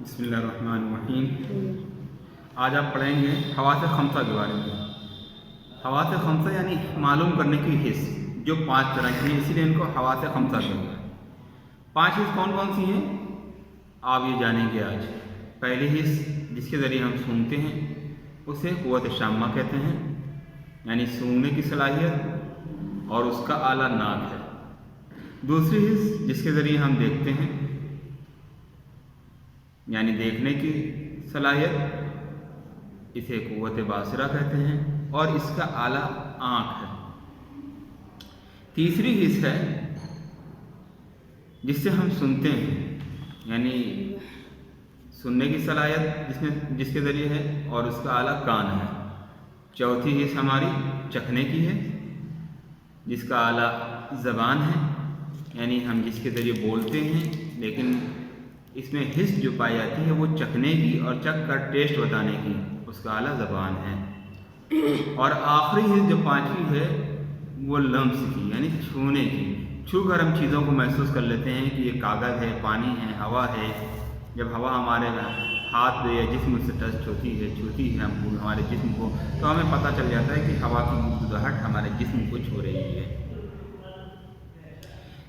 بسم اللہ الرحمن الرحیم۔ آج آپ پڑھیں گے حواس خمسہ کے بارے میں۔ حواس خمسہ یعنی معلوم کرنے کی حص، جو 5 طرح کی ہیں، اسی لیے ان کو حواس خمسہ کہتے ہیں۔ 5 حص کون کون سی ہیں آپ یہ جانیں گے آج۔ پہلی حص جس کے ذریعے ہم سونگتے ہیں اسے قوت شامہ کہتے ہیں، یعنی سونگنے کی صلاحیت، اور اس کا اعلیٰ ناک ہے۔ دوسری حص جس کے ذریعے ہم دیکھتے ہیں، یعنی دیکھنے کی صلاحیت، اسے قوت باصرہ کہتے ہیں، اور اس کا اعلیٰ آنکھ ہے۔ تیسری حص ہے جس سے ہم سنتے ہیں، یعنی سننے کی صلاحیت جس کے ذریعے ہے، اور اس کا اعلیٰ کان ہے۔ چوتھی حص ہماری چکھنے کی ہے، جس کا اعلیٰ زبان ہے، یعنی ہم جس کے ذریعے بولتے ہیں، لیکن اس میں حص جو پائی جاتی ہے وہ چکھنے کی اور چکھ کر ٹیسٹ بتانے کی، اس کا اعلیٰ زبان ہے۔ اور آخری حص جو 5ویں ہے وہ لمس کی، یعنی چھونے کی۔ چھو کر ہم چیزوں کو محسوس کر لیتے ہیں کہ یہ کاغذ ہے، پانی ہے، ہوا ہے۔ جب ہوا ہمارے ہاتھ یا جسم سے ٹچ چھوتی ہے ہمارے جسم کو، تو ہمیں پتہ چل جاتا ہے کہ ہوا کی گدگداہٹ ہمارے جسم کو چھو رہی ہے۔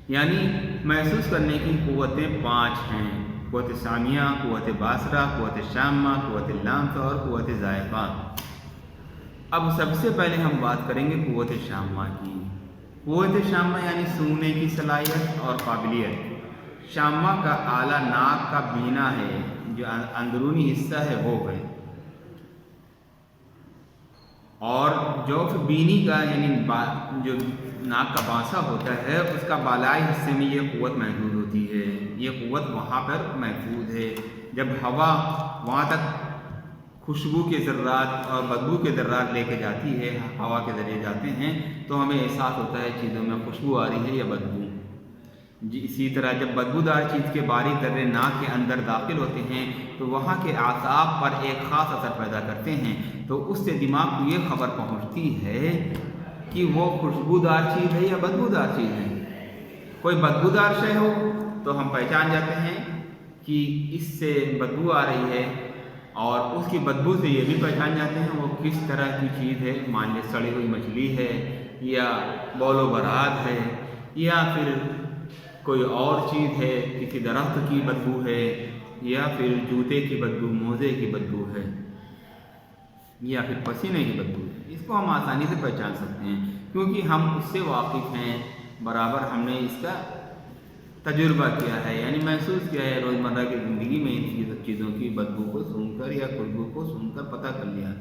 یعنی محسوس کرنے کی قوتیں 5 ہیں: قوت سامیہ، قوت باصرہ، قوت شامہ، قوت لمس اور قوت ذائقہ۔ اب سب سے پہلے ہم بات کریں گے قوت شامہ کی۔ قوت شامہ یعنی سونگنے کی صلاحیت اور قابلیت۔ شامہ کا اعلیٰ ناک کا بینا ہے، جو اندرونی حصہ ہے وہ ہے، اور جو بینی کا یعنی جو ناک کا بانسا ہوتا ہے، اس کا بالائی حصے میں یہ قوت محدود ہوتی ہے۔ یہ قوت وہاں پر محفوظ ہے۔ جب ہوا وہاں تک خوشبو کے ذرات اور بدبو کے ذرات لے کے جاتی ہے، ہوا کے ذریعے جاتے ہیں، تو ہمیں احساس ہوتا ہے چیزوں میں خوشبو آ رہی ہے یا بدبو۔ اسی طرح جب بدبودار چیز کے باریک ذرے ناک کے اندر داخل ہوتے ہیں تو وہاں کے اعصاب پر ایک خاص اثر پیدا کرتے ہیں، تو اس سے دماغ کو یہ خبر پہنچتی ہے کہ وہ خوشبودار چیز ہے یا بدبودار چیز ہے۔ کوئی بدبودار شے ہو تو ہم پہچان جاتے ہیں کہ اس سے بدبو آ رہی ہے، اور اس کی بدبو سے یہ بھی پہچان جاتے ہیں وہ کس طرح کی چیز ہے۔ مان لیں سڑی ہوئی مچھلی ہے، یا بول و برات ہے، یا پھر کوئی اور چیز ہے، کسی درخت کی بدبو ہے، یا پھر جوتے کی بدبو، موزے کی بدبو ہے، یا پھر پسینے کی بدبو ہے۔ اس کو ہم آسانی سے پہچان سکتے ہیں کیونکہ ہم اس سے واقف ہیں، برابر ہم نے اس کا تجربہ کیا ہے، یعنی محسوس کیا ہے روزمرہ کی زندگی میں ان چیزوں کی بدبو کو سونگھ کر یا خوشبو کو سونگھ کر پتہ کر لیا۔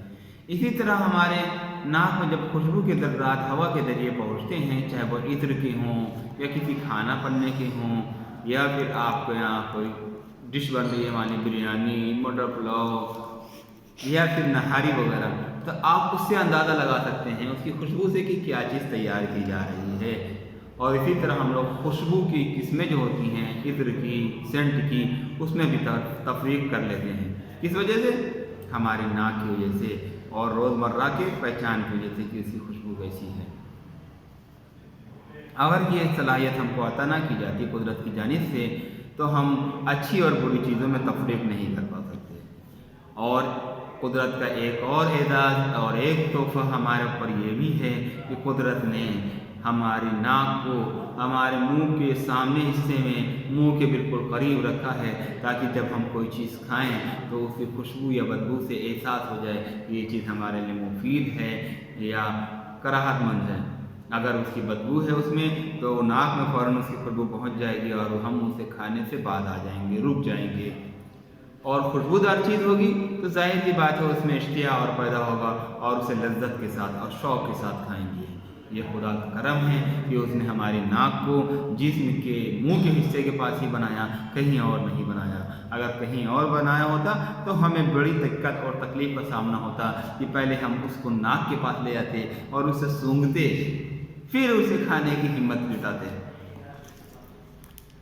اسی طرح ہمارے ناک میں جب خوشبو کے ذرات ہوا کے ذریعے پہنچتے ہیں، چاہے وہ عطر کے ہوں یا کسی کھانا پڑنے کے ہوں، یا پھر آپ کے یہاں کوئی ڈش بن رہی ہے، مانی بریانی، مٹر پلاؤ، یا پھر نہاری وغیرہ، تو آپ اس سے اندازہ لگا سکتے ہیں اس کی خوشبو سے کہ کیا چیز تیار کی جا رہی ہے۔ اور اسی طرح ہم لوگ خوشبو کی قسمیں جو ہوتی ہیں، عطر کی، سینٹ کی، اس میں بھی تفریق کر لیتے ہیں۔ کس وجہ سے؟ ہماری ناک کی وجہ سے اور روزمرہ کے پہچان کی وجہ سے کہ اس کی خوشبو کیسی ہے۔ اگر یہ صلاحیت ہم کو عطا نہ کی جاتی قدرت کی جانب سے، تو ہم اچھی اور بری چیزوں میں تفریق نہیں کر پا سکتے۔ اور قدرت کا ایک اور اعزاز اور ایک تحفہ ہمارے اوپر یہ بھی ہے کہ قدرت نے ہماری ناک کو ہمارے منہ کے سامنے حصے میں، منہ کے بالکل قریب رکھا ہے، تاکہ جب ہم کوئی چیز کھائیں تو اس کی خوشبو یا بدبو سے احساس ہو جائے کہ یہ چیز ہمارے لیے مفید ہے یا کراہت مند ہے۔ اگر اس کی بدبو ہے اس میں، تو ناک میں فوراً اس کی خوشبو پہنچ جائے گی اور ہم اسے کھانے سے بعد آ جائیں گے، رک جائیں گے۔ اور خوشبودار چیز ہوگی تو ظاہر سی بات ہے اس میں اشتہا اور پیدا ہوگا، اور اسے لذت کے ساتھ اور شوق کے ساتھ کھائیں گے۔ یہ خدا کا کرم ہے کہ اس نے ہماری ناک کو جسم کے منہ کے حصے کے پاس ہی بنایا، کہیں اور نہیں بنایا۔ اگر کہیں اور بنایا ہوتا تو ہمیں بڑی دقت اور تکلیف کا سامنا ہوتا کہ پہلے ہم اس کو ناک کے پاس لے آتے اور اسے سونگھتے، پھر اسے کھانے کی ہمت جٹاتے۔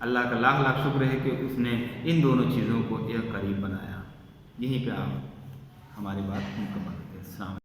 اللہ کا لاکھ لاکھ شکر ہے کہ اس نے ان دونوں چیزوں کو ایک قریب بنایا۔ یہیں پہ آپ ہماری بات مکمل کرتے ہیں۔ السلام علیکم۔